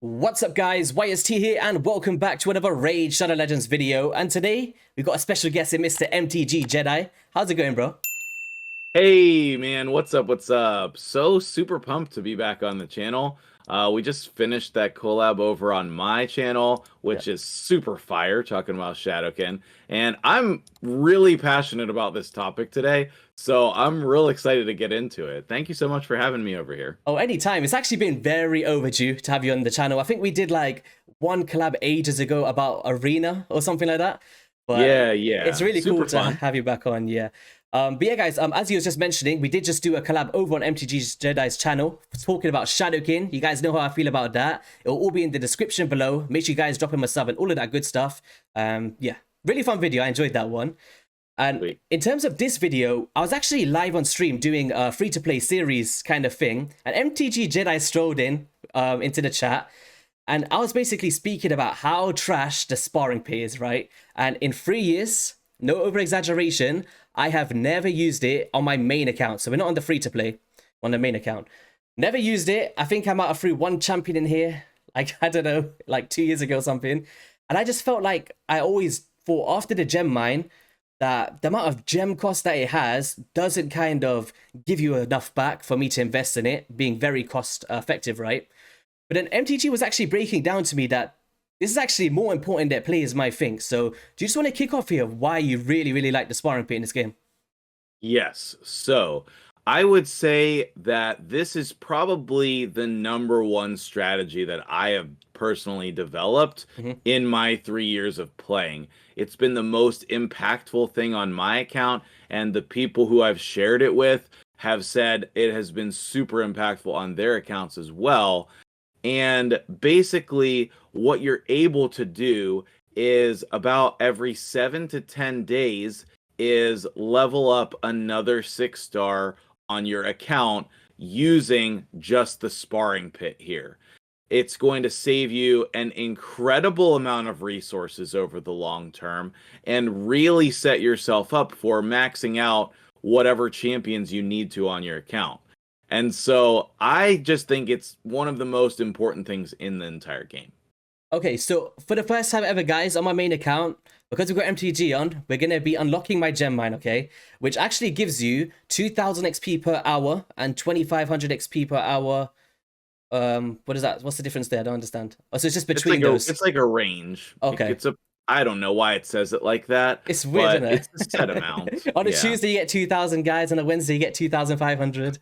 What's up guys, YST here and welcome back to another Raid Shadow Legends video. And today we've got a special guest in Mr. MTG Jedi. How's it going, bro? Hey man, what's up? What's up? So super pumped to be back on the channel. We just finished that collab over on my channel, which is super fire, talking about Shadowkin. And I'm really passionate about this topic today, so I'm real excited to get into it. Thank you so much for having me over here. Oh, anytime. It's actually been very overdue to have you on the channel. I think we did like one collab ages ago about Arena or something like that. But yeah. It's really Super cool to fun. have you back on, yeah. But yeah, guys, as you was just mentioning, we did just do a collab over on MTG Jedi's channel, talking about Shadowkin. You guys know how I feel about that. It'll all be in the description below. Make sure you guys drop him a sub and all of that good stuff. Yeah, really fun video. I enjoyed that one. And Sweet. in terms of this video, I was actually live on stream doing a free-to-play series kind of thing. And MTG Jedi strolled in into the chat. And I was basically speaking about how trash the sparring pit is, right? And in 3 years, no over-exaggeration, I have never used it on my main account. So we're not on the free-to-play, on the main account. Never used it. I think I might have threw one champion in here, like, I don't know, like 2 years ago or something. And I just felt like I always thought after the gem mine, that the amount of gem cost that it has doesn't kind of give you enough back for me to invest in it, being very cost effective, right? But then MTG was actually breaking down to me that this is actually more important than players might think. So do you just want to kick off here why you really like the sparring pit in this game? Yes. So I would say that this is probably the #1 strategy that I have personally developed in my 3 years of playing. It's been the most impactful thing on my account, and the people who I've shared it with have said it has been super impactful on their accounts as well. And basically, what you're able to do is about every 7 to 10 days is level up another 6-star on your account using just the sparring pit here. It's going to save you an incredible amount of resources over the long term and really set yourself up for maxing out whatever champions you need to on your account. And so I just think it's one of the most important things in the entire game. Okay, so for the first time ever, guys, on my main account, because we've got MTG on, we're going to be unlocking my gem mine, okay? Which actually gives you 2,000 XP per hour and 2,500 XP per hour. What is that? What's the difference there? I don't understand. Oh, so it's just between those. It's like a range. Okay. I don't know why it says it like that. It's weird, isn't it? It's a set amount. On a Tuesday, you get 2,000, guys. On a Wednesday, you get 2,500.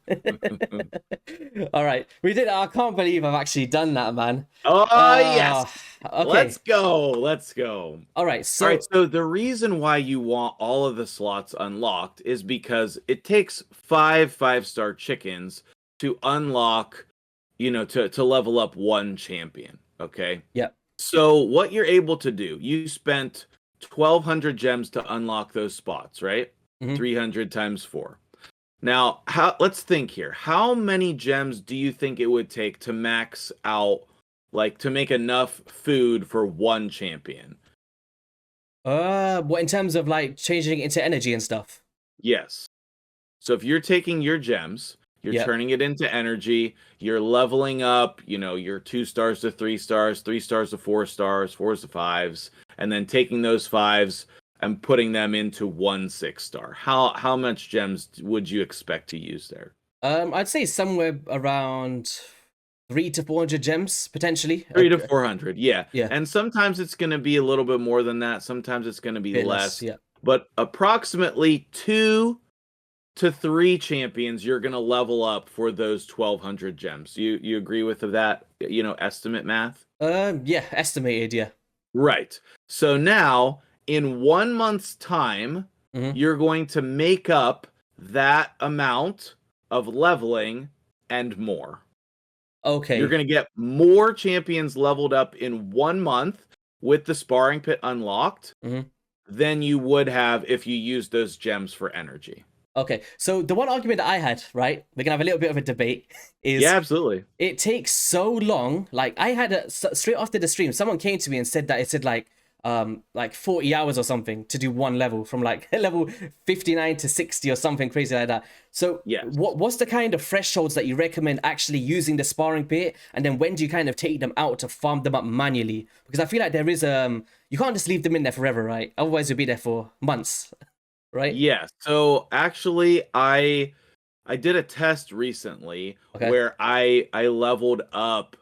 All right. We did. I can't believe I've actually done that, man. Oh, yes. Okay. Let's go. Let's go. All right. So the reason why you want all of the slots unlocked is because it takes 5-star chickens to unlock, to level up one champion. Okay. Yeah. So what you're able to do, you spent 1,200 gems to unlock those spots, right? 300 times 4. Now, let's think here. How many gems do you think it would take to max out, like to make enough food for one champion? What in terms of like changing it into energy and stuff? Yes. So if you're taking your gems, you're turning it into energy, you're leveling up, your 2 stars to 3 stars, 3 stars to 4 stars, 4s to 5s, and then taking those 5s and putting them into 1 6-star. How much gems would you expect to use there? I'd say somewhere around 300 to 400 gems, potentially. 300 to 400, yeah. Yeah. And sometimes it's going to be a little bit more than that. Sometimes it's going to be less. Yeah. But approximately 2 to 3 champions you're going to level up for those 1,200 gems. You agree with that, estimate math? Yeah, estimated, yeah. Right. So now, in 1 month's time, you're going to make up that amount of leveling and more. Okay. You're going to get more champions leveled up in 1 month with the sparring pit unlocked than you would have if you used those gems for energy. Okay, so the one argument that I had, right, we're gonna have a little bit of a debate, is yeah, absolutely. It takes so long. Like I had straight after the stream, someone came to me and said that it said like like 40 hours or something to do one level from like level 59 to 60 or something crazy like that. So Yes. what's the kind of thresholds that you recommend actually using the sparring pit, and then when do you kind of take them out to farm them up manually? Because I feel like there is you can't just leave them in there forever, right? Otherwise you'll be there for months, right? Yeah. So actually, I did a test recently Okay. where I leveled up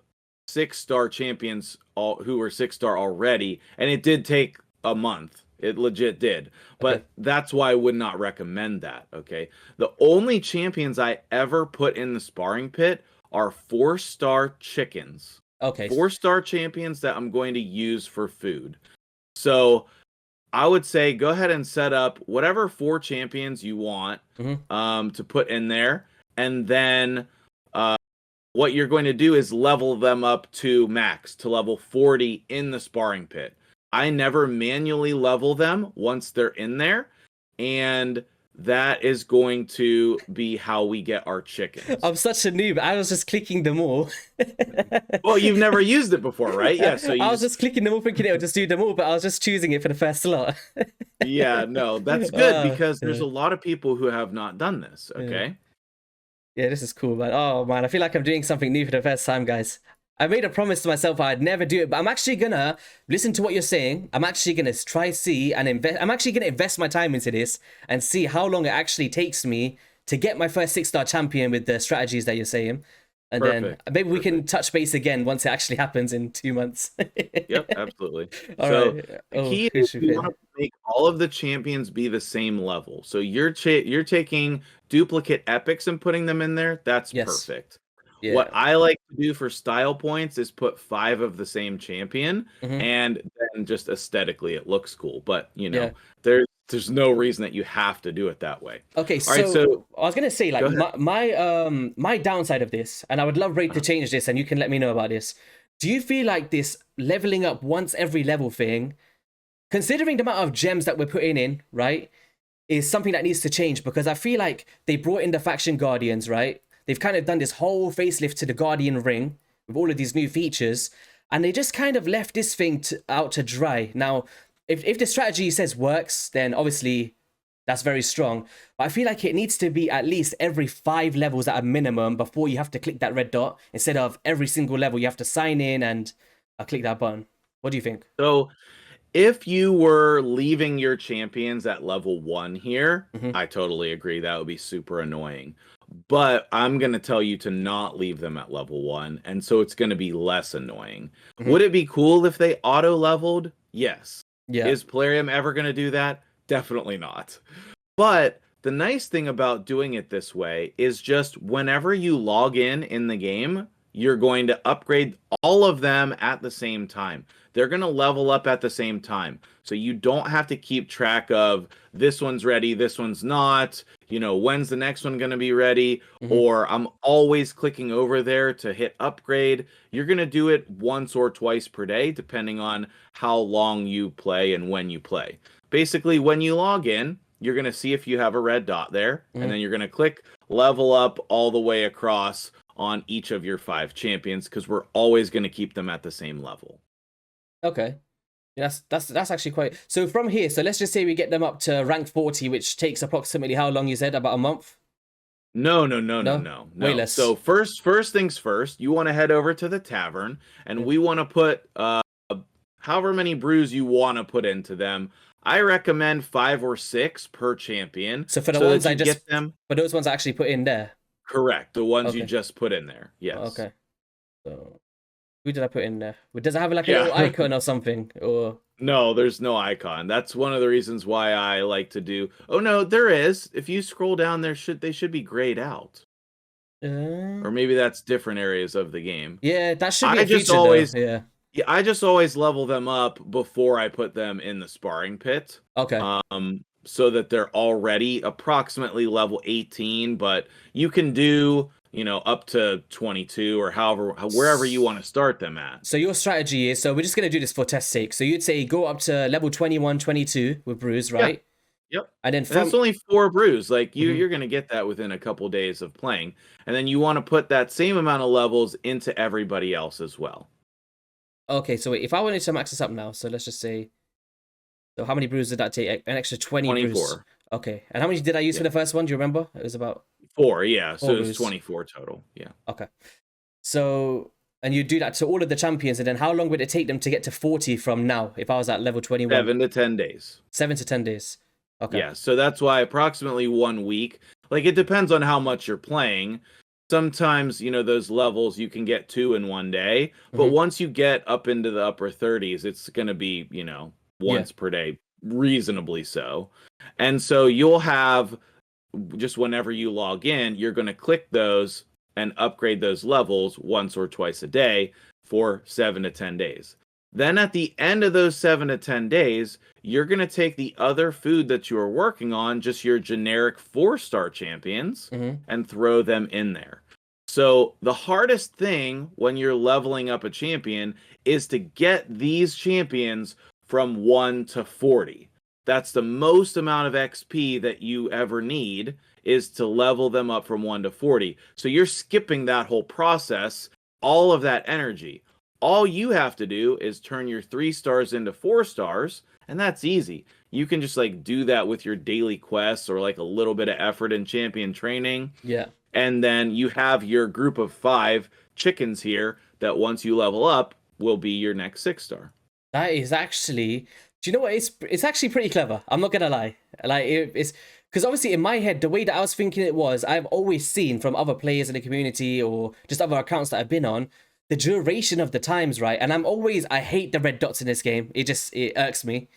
6-star champions who were 6-star already, and it did take a month. It legit did. Okay. But that's why I would not recommend that, okay? The only champions I ever put in the sparring pit are 4-star chickens. Okay. 4-star champions that I'm going to use for food. So I would say go ahead and set up whatever 4 champions you want to put in there, and then what you're going to do is level them up to max, to level 40 in the sparring pit. I never manually level them once they're in there, and that is going to be how we get our chickens. I'm such a noob. I was just clicking them all. Well, you've never used it before, right? Yeah, so I was just clicking them all thinking it would just do them all, but I was just choosing it for the first slot. Yeah, no, that's good because there's Yeah. a lot of people who have not done this, Yeah. okay? Yeah, this is cool, man. Oh man, I feel like I'm doing something new for the first time, guys. I made a promise to myself I'd never do it, but I'm actually gonna listen to what you're saying. I'm actually gonna try see and invest. I'm actually gonna invest my time into this and see how long it actually takes me to get my first 6-star champion with the strategies that you're saying. And Perfect. then maybe we can touch base again once it actually happens in 2 months. Yep, absolutely. All So right. the Oh, key is you want to make all of the champions be the same level. So you're taking duplicate epics and putting them in there. That's yes. perfect. Yeah. What I like to do for style points is put 5 of the same champion, Mhm. and then just aesthetically it looks cool. But Yeah. there's no reason that you have to do it that way. Okay, All right, so I was gonna say go like ahead. my downside of this, and I would love Raid to change this, and you can let me know about this. Do you feel like this leveling up once every level thing, considering the amount of gems that we're putting in, right, is something that needs to change? Because I feel like they brought in the faction guardians, right? They've kind of done this whole facelift to the guardian ring with all of these new features, and they just kind of left this thing out to dry. Now, if the strategy says works, then obviously that's very strong. But I feel like it needs to be at least every 5 levels at a minimum before you have to click that red dot, instead of every single level you have to sign in and click that button. What do you think? So if you were leaving your champions at level 1 here, Hmm. I totally agree. That would be super annoying. But I'm going to tell you to not leave them at level 1, and so it's going to be less annoying. Hmm. Would it be cool if they auto-leveled? Yes. Yeah. Is Plarium ever going to do that? Definitely not. But the nice thing about doing it this way is just whenever you log in the game, you're going to upgrade all of them at the same time. They're going to level up at the same time. So you don't have to keep track of this one's ready, this one's not, when's the next one going to be ready, Hmm. or I'm always clicking over there to hit upgrade. You're going to do it once or twice per day, depending on how long you play and when you play. Basically, when you log in, you're going to see if you have a red dot there, and then you're going to click level up all the way across on each of your 5 champions, because we're always going to keep them at the same level. Okay. Yeah, that's actually quite. So from here, so let's just say we get them up to rank 40, which takes approximately how long you said? About a month? No. Way less. So first things first, you want to head over to the tavern, and we want to put however many brews you want to put into them. I recommend 5 or 6 per champion. So for the ones that I you just get them for those ones I actually put in there. correct, the ones you Okay. just put in there. Yes. Okay. So who did I put in there? Does it have like a Yeah. little icon or something? Or No, there's no icon. That's one of the reasons why I like to do. Oh no, there is. If you scroll down, they should be grayed out. Or maybe that's different areas of the game. yeah, that should be I a just feature always though. Yeah. Yeah, I just always level them up before I put them in the sparring pit. Okay. So that they're already approximately level 18, but you can do, up to 22 or wherever you want to start them at. So your strategy is, so we're just going to do this for test sake. So you'd say go up to level 21, 22 with brews, right? Yep. And then And from that's only 4 brews. Like Mhm. you're going to get that within a couple days of playing. And then you want to put that same amount of levels into everybody else as well. Okay, so wait, if I wanted to max this up now, so let's just say So how many brews did that take? An extra 20 brews. 24. Okay. And how many did I use for the first one? Do you remember? It was about 4, yeah. So 4 it was brews. 24 total. Yeah. Okay. So, and you do that to all of the champions, and then how long would it take them to get to 40 from now if I was at level 21? 7 to 10 days. 7 to 10 days. Okay. Yeah, so that's why approximately 1 week. Like, it depends on how much you're playing. Sometimes, those levels you can get to in 1 day, but once you get up into the upper 30s, it's going to be, once per day, reasonably so. And so you'll have, just whenever you log in, you're going to click those and upgrade those levels once or twice a day for 7 to 10 days. Then at the end of those 7 to 10 days, you're going to take the other food that you are working on, just your generic 4-star champions, and throw them in there. So the hardest thing when you're leveling up a champion is to get these champions from 1 to 40. That's the most amount of XP that you ever need, is to level them up from 1 to 40. So you're skipping that whole process, all of that energy. All you have to do is turn your 3 stars into 4 stars, and that's easy. You can just do that with your daily quests or a little bit of effort in champion training. Yeah. And then you have your group of 5 chickens here that once you level up will be your next 6-star. That is actually, do you know what? It's actually pretty clever. I'm not gonna lie. It's because obviously in my head, the way that I was thinking it was, I've always seen from other players in the community or just other accounts that I've been on, the duration of the times, right? And I hate the red dots in this game. It irks me.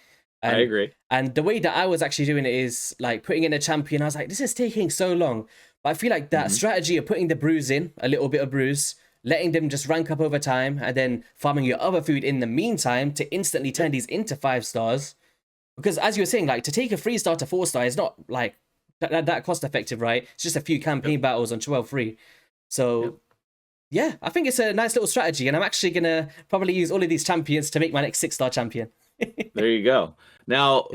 I agree. And the way that I was actually doing it is putting in a champion. I was like, this is taking so long. But I feel like that strategy of putting the brews in, a little bit of brews, letting them just rank up over time, and then farming your other food in the meantime to instantly turn these into 5 stars. Because as you were saying, to take a 3-star to 4-star is not that cost effective, right? It's just a few campaign battles on 12-3. So yeah, I think it's a nice little strategy, and I'm actually gonna probably use all of these champions to make my next 6-star champion. There you go. Now,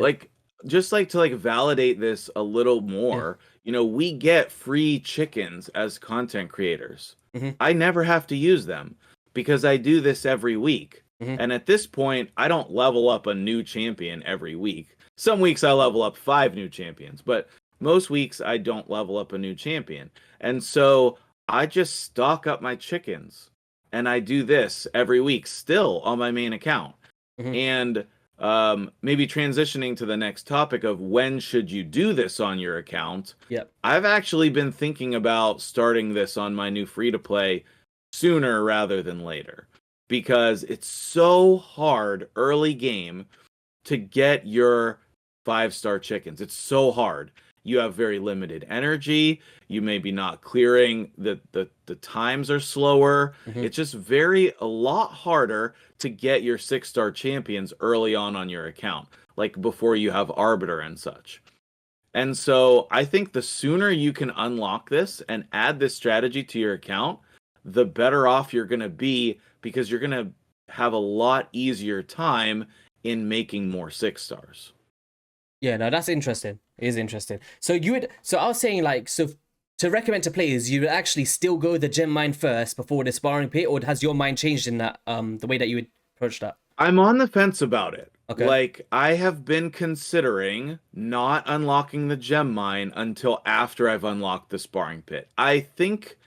just to validate this a little more, we get free chickens as content creators. I never have to use them because I do this every week. And at this point, I don't level up a new champion every week. Some weeks I level up 5 new champions, but most weeks I don't level up a new champion. And so I just stock up my chickens, and I do this every week still on my main account. And maybe transitioning to the next topic of when should you do this on your account. I've actually been thinking about starting this on my new free-to-play sooner rather than later, because it's so hard early game to get your 5-star chickens. It's so hard. You have very limited energy. You may be not clearing. The times are slower. It's just a lot harder to get your 6-star champions early on your account, before you have Arbiter and such. And so I think the sooner you can unlock this and add this strategy to your account, the better off you're going to be, because you're going to have a lot easier time in making more 6-stars. Yeah, no, that's interesting. It is interesting. So I was saying to recommend to players, you would actually still go the gem mine first before the sparring pit, or has your mind changed in that the way that you would approach that? I'm on the fence about it. Okay. I have been considering not unlocking the gem mine until after I've unlocked the sparring pit. I think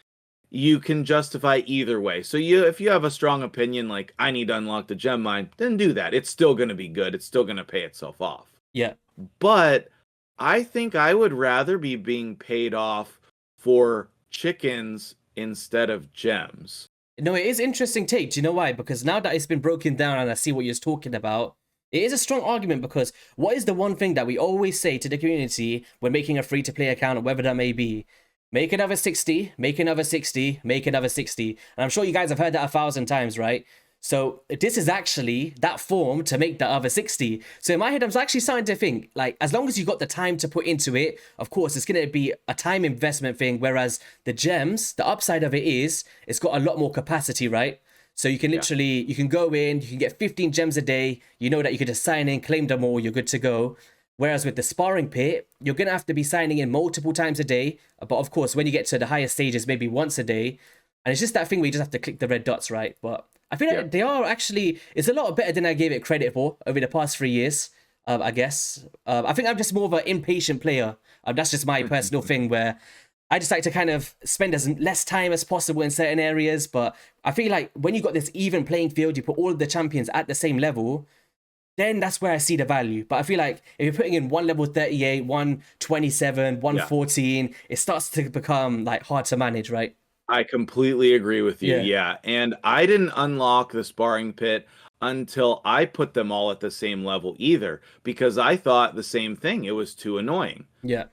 you can justify either way. So if you have a strong opinion, I need to unlock the gem mine, then do that. It's still going to be good. It's still going to pay itself off. Yeah. But I think I would rather be being paid off for chickens instead of gems. No, it is interesting take. Do you know why? Because now that it's been broken down and I see what you're talking about, it is a strong argument, because what is the one thing that we always say to the community when making a free-to-play account, whatever that may be? Make another 60, make another 60, make another 60. And I'm sure you guys have heard that 1,000 times, right? So this is actually that form to make the other 60. So in my head, I'm actually starting to think, as long as you got the time to put into it, of course, it's going to be a time investment thing. Whereas the gems, the upside of it is, it's got a lot more capacity, right? So you can literally, you can go in, you can get 15 gems a day. You know that you could just sign in, claim them all, you're good to go. Whereas with the sparring pit, you're going to have to be signing in multiple times a day. But of course, when you get to the higher stages, maybe once a day. And it's just that thing where you just have to click the red dots, right? But I feel like they are actually, it's a lot better than I gave it credit for over the past 3 years. I guess. I think I'm just more of an impatient player. That's just my personal thing where I just like to kind of spend as less time as possible in certain areas. But I feel like when you got this even playing field, you put all of the champions at the same level, then that's where I see the value. But I feel like if you're putting in one level 38, 127, 114, it starts to become like hard to manage, right? I completely agree with you. Yeah. Yeah. And I didn't unlock the sparring pit until I put them all at the same level either, because I thought the same thing. It was too annoying. Yeah.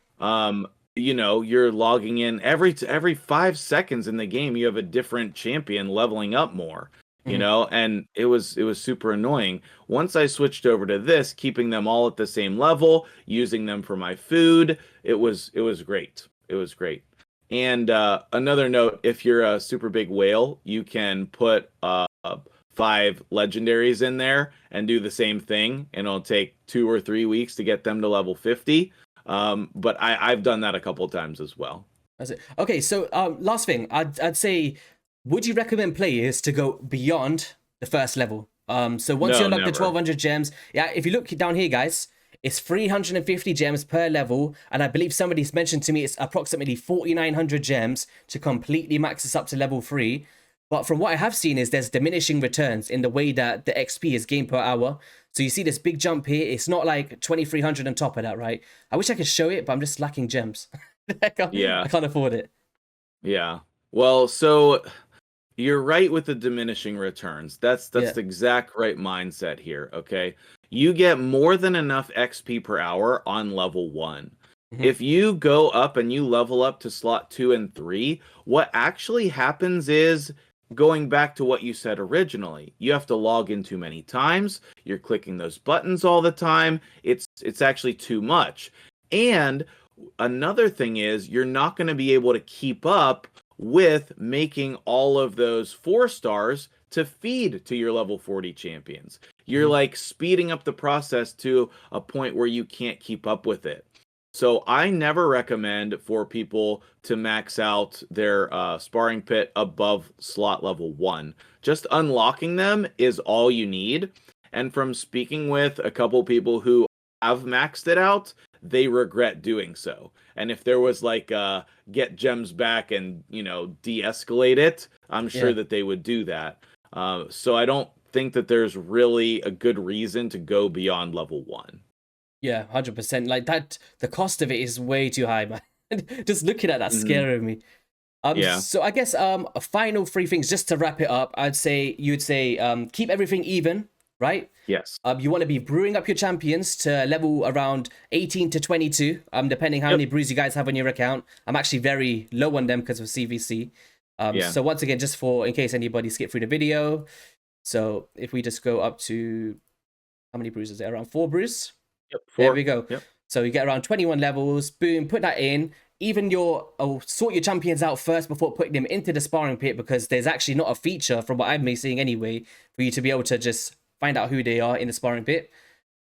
You're logging in every 5 seconds in the game, you have a different champion leveling up more, and it was super annoying. Once I switched over to this, keeping them all at the same level, using them for my food, it was great. It was great. And another note, if you're a super big whale, you can put 5 legendaries in there and do the same thing, and it'll take 2 or 3 weeks to get them to level 50. But I've done that a couple of times as well. That's it. Okay, so last thing, I'd say, would you recommend players to go beyond the first level? So once you unlock the 1200 gems, yeah, if you look down here, guys, it's 350 gems per level, and I believe somebody's mentioned to me it's approximately 4,900 gems to completely max this up to level 3. But from what I have seen is there's diminishing returns in the way that the XP is gained per hour. So you see this big jump here. It's not like 2,300 on top of that, right? I wish I could show it, but I'm just lacking gems. I can't afford it. Yeah. Well, so you're right with the diminishing returns. That's the exact right mindset here, okay? You get more than enough XP per hour on level 1. If you go up and you level up to slot 2 and 3, what actually happens is, going back to what you said originally, you have to log in too many times. You're clicking those buttons all the time. It's actually too much. And another thing is, you're not going to be able to keep up with making all of those 4 stars to feed to your level 40 champions. You're like speeding up the process to a point where you can't keep up with it. So I never recommend for people to max out their sparring pit above slot level 1. Just unlocking them is all you need. And from speaking with a couple people who have maxed it out, they regret doing so. And if there was like get gems back and, de-escalate it, I'm sure that they would do that. So I don't think that there's really a good reason to go beyond level 1. Yeah, 100%. Like that, the cost of it is way too high, man. Just looking at that scaring me. So I guess a final 3 things just to wrap it up. You'd say keep everything even, right? Yes. You want to be brewing up your champions to level around 18 to 22, depending how many brews you guys have on your account. I'm actually very low on them because of CVC. So once again, just in case anybody skipped through the video. So if we just go up to, how many brews is there? Around 4 brews? Yep, 4. There we go. Yep. So you get around 21 levels. Boom, put that in. Even sort your champions out first before putting them into the sparring pit, because there's actually not a feature, from what I'm seeing anyway, for you to be able to just find out who they are in the sparring pit.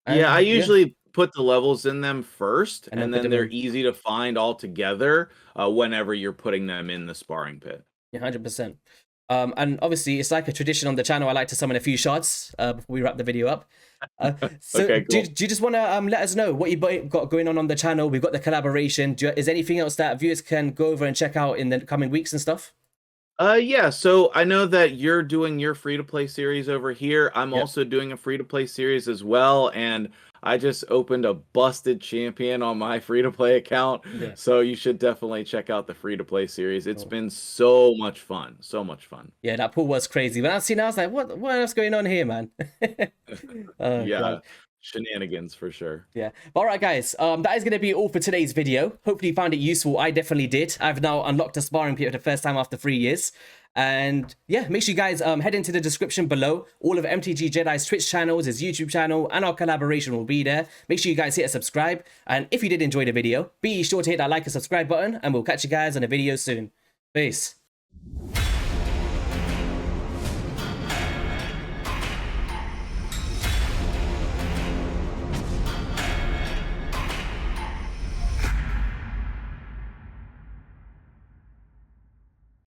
I usually put the levels in them first, and then they're easy to find all together whenever you're putting them in the sparring pit. Yeah, 100%. And obviously, it's like a tradition on the channel. I like to summon a few shots before we wrap the video up. So okay, cool. do you just want to let us know what you've got going on the channel? We've got the collaboration. Is there anything else that viewers can go over and check out in the coming weeks and stuff? Yeah, so I know that you're doing your free-to-play series over here. I'm also doing a free-to-play series as well, and I just opened a busted champion on my free-to-play account, so you should definitely check out the free-to-play series. It's been so much fun, so much fun. Yeah, that pool was crazy. When I seen it, I was like, what else going on here, man? God. Shenanigans for sure. Yeah. All right, guys. That is going to be all for today's video. Hopefully you found it useful. I definitely did. I've now unlocked a sparring pit for the first time after 3 years. And yeah, make sure you guys head into the description below. All of MTG Jedi's Twitch channels, his YouTube channel, and our collaboration will be there. Make sure you guys hit a subscribe. And if you did enjoy the video, be sure to hit that like and subscribe button. And we'll catch you guys on a video soon. Peace.